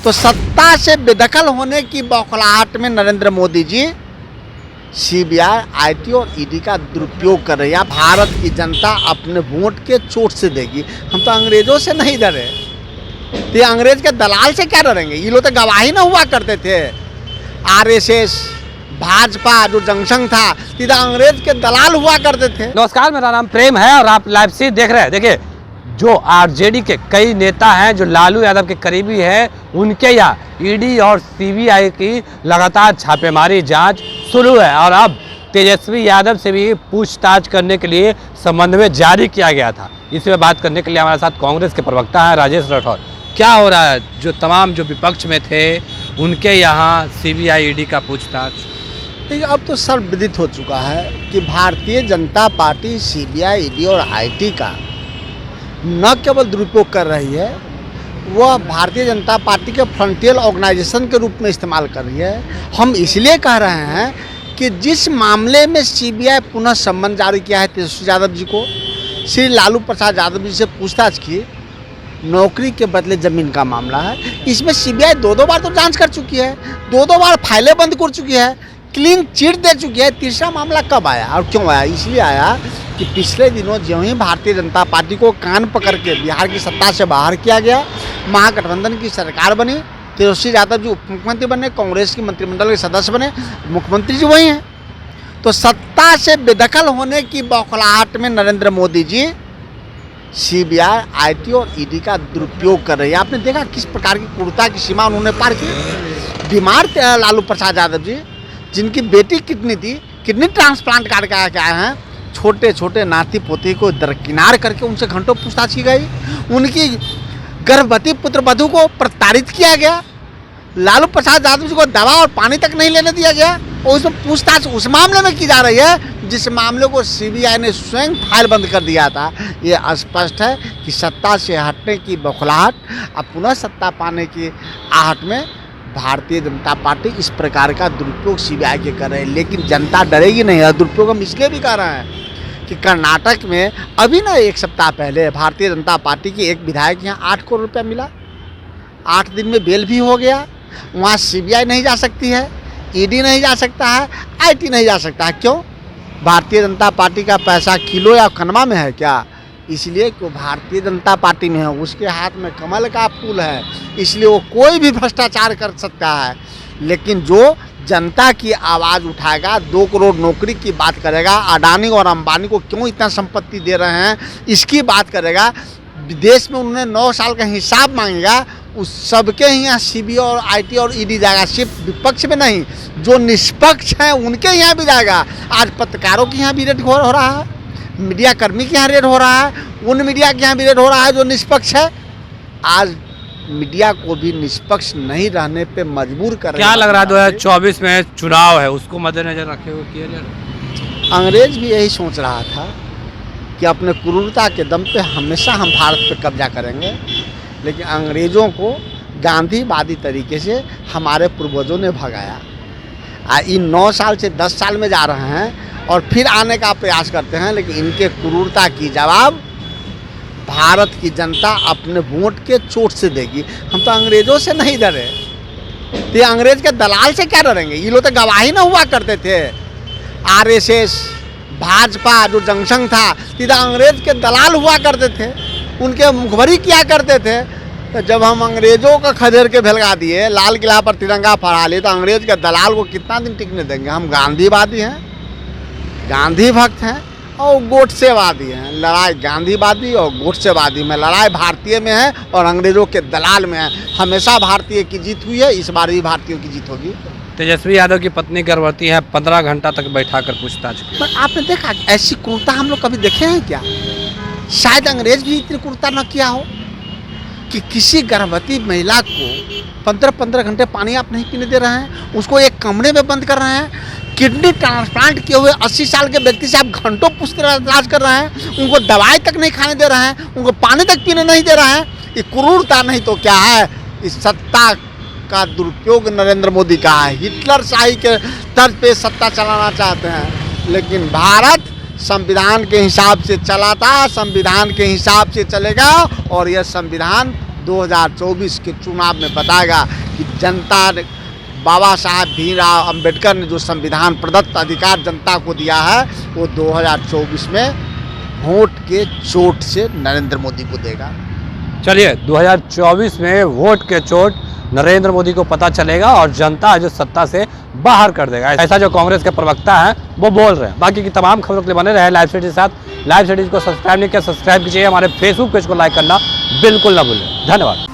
तो सत्ता से बेदखल होने की बौखलाहट में नरेंद्र मोदी जी सीबीआई, आईटी और ईडी का दुरुपयोग कर रही है। भारत की जनता अपने वोट के चोट से देगी। हम तो अंग्रेजों से नहीं डरे, तो ये अंग्रेज के दलाल से क्या डरेंगे? ये लोग तो गवाही ना हुआ करते थे। आरएसएस, भाजपा जो जंक्शन था, सीधा अंग्रेज के दलाल हुआ करते थे। नमस्कार, मेरा नाम प्रेम है और आप लाइव से देख रहे हैं। देखिए, जो आरजेडी के कई नेता हैं, जो लालू यादव के करीबी हैं, उनके यहाँ ईडी और सीबीआई की लगातार छापेमारी जांच शुरू है और अब तेजस्वी यादव से भी पूछताछ करने के लिए समन्वय जारी किया गया था। इसमें बात करने के लिए हमारे साथ कांग्रेस के प्रवक्ता हैं राजेश राठौर। क्या हो रहा है? जो तमाम जो विपक्ष में थे उनके यहाँ सीबीआई, ईडी का पूछताछ। देखिए, अब तो सर्वविदित हो चुका है कि Bharatiya Janata party CBI, ED और आईटी का न केवल दुरुपयोग कर रही है, वह भारतीय जनता पार्टी के फ्रंटियर ऑर्गेनाइजेशन के रूप में इस्तेमाल कर रही है। हम इसलिए कह रहे हैं कि जिस मामले में सीबीआई पुनः सम्मन जारी किया है तेजस्वी यादव जी को, श्री लालू प्रसाद यादव जी से पूछताछ की, नौकरी के बदले ज़मीन का मामला है। इसमें सीबीआई दो बार तो जांच कर चुकी है, दो बार फाइलें बंद कर चुकी है, क्लीन चिट दे चुकी है। तीसरा मामला कब आया और क्यों आया? इसलिए आया कि पिछले दिनों जो ही भारतीय जनता पार्टी को कान पकड़ के बिहार की सत्ता से बाहर किया गया, महागठबंधन की सरकार बनी, तेजस्वी यादव जी उप मुख्यमंत्री बने, कांग्रेस की मंत्रिमंडल के सदस्य बने, मुख्यमंत्री जी वही हैं। तो सत्ता से बेदखल होने की बौखलाहट में नरेंद्र मोदी जी सीबीआई, आईटी और ईडी का दुरुपयोग कर रही है। आपने देखा किस प्रकार की क्रूरता की सीमा उन्होंने पार की। बीमार लालू प्रसाद यादव जी, जिनकी बेटी किडनी ट्रांसप्लांट करके आए हैं, छोटे छोटे नाती पोती को दरकिनार करके उनसे घंटों पूछताछ की गई। उनकी गर्भवती पुत्र वधू को प्रताड़ित किया गया। लालू प्रसाद यादव जी को दवा और पानी तक नहीं लेने दिया गया और उसमें पूछताछ उस मामले में की जा रही है जिस मामले को सीबीआई ने स्वयं फाइल बंद कर दिया था। ये स्पष्ट है कि सत्ता से हटने की बौखलाहट, अब पुनः सत्ता पाने की आहट में भारतीय जनता पार्टी इस प्रकार का दुरुपयोग सीबीआई के कर रहे हैं। लेकिन जनता डरेगी नहीं है। दुरुपयोग हम इसलिए भी कर रहे हैं कि कर्नाटक में अभी ना एक सप्ताह पहले भारतीय जनता पार्टी की एक विधायक यहाँ 8 करोड़ रुपया मिला, 8 दिन में बेल भी हो गया। वहाँ सीबीआई नहीं जा सकती है, ईडी नहीं जा सकता है, आईटी नहीं जा सकता है। क्यों? भारतीय जनता पार्टी का पैसा किलो या खनमा में है क्या? इसलिए कि वो भारतीय जनता पार्टी में है, उसके हाथ में कमल का फूल है, इसलिए वो कोई भी भ्रष्टाचार कर सकता है। लेकिन जो जनता की आवाज़ उठाएगा, 2 करोड़ नौकरी की बात करेगा, अडानी और अंबानी को क्यों इतना संपत्ति दे रहे हैं इसकी बात करेगा, विदेश में उन्होंने 9 साल का हिसाब मांगेगा, उस सबके ही यहाँ सीबीआई और आईटी और ईडी जाएगा। सिर्फ विपक्ष में नहीं, जो निष्पक्ष हैं उनके यहाँ भी जाएगा। आज पत्रकारों के यहाँ भी रेड हो रहा है, मीडिया कर्मी के यहाँ रेड हो रहा है, उन मीडिया के यहाँ भी रेड हो रहा है जो निष्पक्ष है। आज मीडिया को भी निष्पक्ष नहीं रहने पे मजबूर कर रहे हैं। क्या लग रहा है 2024 में चुनाव है, उसको मद्देनजर रखे हुए किया जा रहा? अंग्रेज भी यही सोच रहा था कि अपने क्रूरता के दम पे हमेशा हम भारत पे कब्जा करेंगे। लेकिन अंग्रेज़ों को गांधीवादी तरीके से हमारे पूर्वजों ने भगाया। इन 9 साल से 10 साल में जा रहे हैं और फिर आने का प्रयास करते हैं। लेकिन इनके क्रूरता की जवाब भारत की जनता अपने वोट के चोट से देगी। हम तो अंग्रेजों से नहीं डरे, तो ये अंग्रेज के दलाल से क्या डरेंगे? ये लोग तो गवाही ना हुआ करते थे। आरएसएस, भाजपा जो जंक्शन था, सीधा अंग्रेज के दलाल हुआ करते थे, उनके मुखबरी किया करते थे। तो जब हम अंग्रेजों को खदेड़ के भगा दिए, लाल किला पर तिरंगा फहरा लिए, तो अंग्रेज के दलाल को कितना दिन टिकने देंगे? हम गांधीवादी हैं, गांधी भक्त हैं और गोडसेवादी हैं। लड़ाई गांधीवादी और गोडसेवादी में, लड़ाई भारतीय में है और अंग्रेजों के दलाल में है। हमेशा भारतीय की जीत हुई है, इस बार भी भारतीयों की जीत होगी। तेजस्वी यादव की पत्नी गर्भवती है, 15 घंटा तक बैठा कर पूछताछ की। पर आपने देखा ऐसी क्रूरता हम लोग कभी देखे हैं क्या? शायद अंग्रेज भी इतनी क्रूरता न किया हो कि किसी गर्भवती महिला को 15-15 घंटे पानी आप नहीं पीने दे रहे हैं, उसको एक कमरे में बंद कर रहे हैं। किडनी ट्रांसप्लांट किए हुए 80 साल के व्यक्ति से आप घंटों पूछताछ कर रहे हैं, उनको दवाई तक नहीं खाने दे रहे हैं, उनको पानी तक पीने नहीं दे रहे हैं। ये क्रूरता नहीं तो क्या है? इस सत्ता का दुरुपयोग नरेंद्र मोदी का है। हिटलर शाही के तर्ज पे सत्ता चलाना चाहते हैं, लेकिन भारत संविधान के हिसाब से चला था, संविधान के हिसाब से चलेगा और यह संविधान 2024 के चुनाव में बताएगा कि जनता ने, बाबा साहब भीमराव अंबेडकर ने जो संविधान प्रदत्त अधिकार जनता को दिया है वो 2024 में वोट के चोट से नरेंद्र मोदी को देगा। चलिए 2024 में वोट के चोट नरेंद्र मोदी को पता चलेगा और जनता जो सत्ता से बाहर कर देगा, ऐसा जो कांग्रेस के प्रवक्ता हैं वो बोल रहे हैं। बाकी की तमाम खबरों के लिए बने रहे लाइव सिटी के साथ। लाइव सिटीज को सब्सक्राइब नहीं किया, सब्सक्राइब कीजिए। हमारे फेसबुक पेज को लाइक करना बिल्कुल ना भूलें। धन्यवाद।